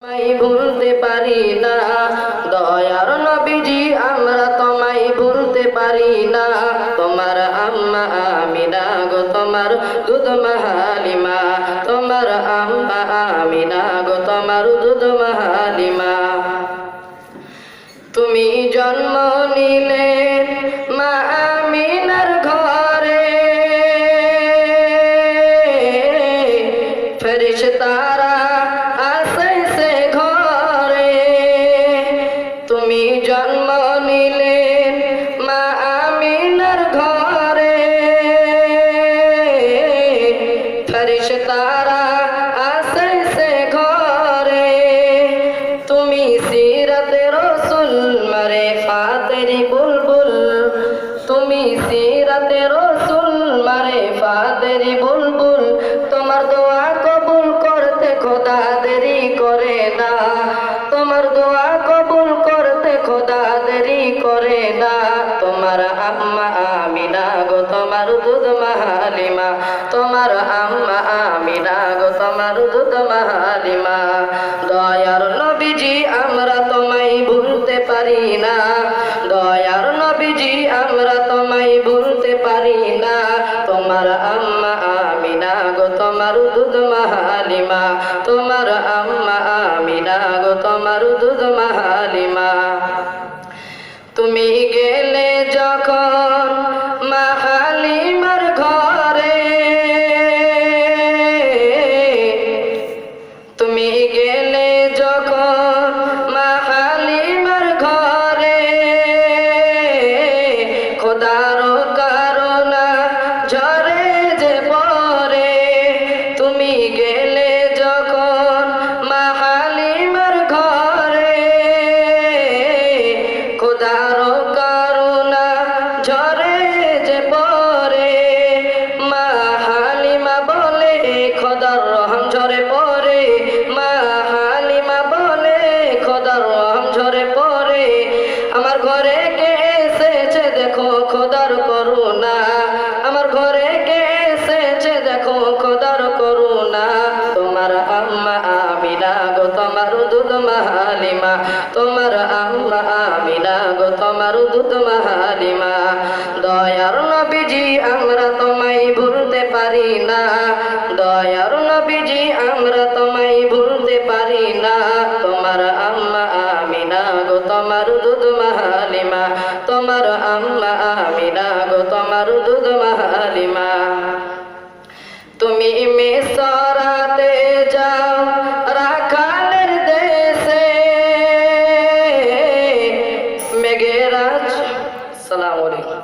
ভুলতে পারি না দয়ার নবীজি, আমরা তোমায় ভুলতে পারি না। তোমার আম্মা আমিনা গো, তোমার দুধ মা হালিমা, তোমার আম্মা আমিনা গো, তোমার দুধ মা হালিমা। তুমি জন্ম নিলে মা আমিনার ঘরে, ফেরেশতারা আসে ঘরে। তুমি জন্ম নিলে মা আমিনার ঘরে, ফেরেশতারা আসে ঘরে। তুমি সিরাতে রসুল মারে ফাতেরি বুলবুল, তুমি সিরাতে রসুল মারে ফাতেরি বুলবুল। তোমার দোয়া কবুল করতে খোদা দেরি করে না, তোমার দোয়া কবুল করতে খোদা দেরি করে না। তোমার আম্মা আমিনা গো, তোমার দুধ মা হালিমা, তোমার আম্মা আমিনা গো, তোমার দুধ মা হালিমা। দয়ার নবীজি, আমরা তোমায় ভুলতে পারি না, দয়ার নবীজি, আমরা তোমায় ভুলতে পারি না। তোমার আম্মা আমিনা গো, তোমার দুধ মা হালিমা, তোমার আম্মা আমিনা গো, তোমার দুধ মা হালিমা। তুমি গেলে যখন মা হালিমার ঘরে, তুমি গেলে যখন মা হালিমার ঘরে, খোদার কারণা ঝরে যে পরে। তুমি গেলে যখন মা হালিমার ঘরে, খোদার কারণা ঝরে যে পরে। মা হালিমা বলে খোদার রহম ঝরে পরে, মা হালিমা বলে খোদার রহম ঝরে পরে। আমার ঘরে কে এসেছে দেখো খোদার করুণা, আমার ঘরে কে এসেছে দেখো খোদার করুণা। তোমার আম্মা আমিনা গো, তোমার দুধ মা হালিমা, তোমার আম্মা আমিনা গো, তোমার দুধ মা হালিমা। দয়ার নবীজি, আমরা তোমায় ভুলতে পারি না, দয়ার নবীজি, আমরা তোমায় ভুলতে পারি না। তোমার আম্মা আমিনা গো, তোমার দুধ মা হালিমা, তোমার আম্মা আমিনা গো, তোমার দুধ মা হালিমা। তুমি মিসরাতে যাও রাখালের দেশে, মেঘেরাজ। আসসালামু আলাইকুম।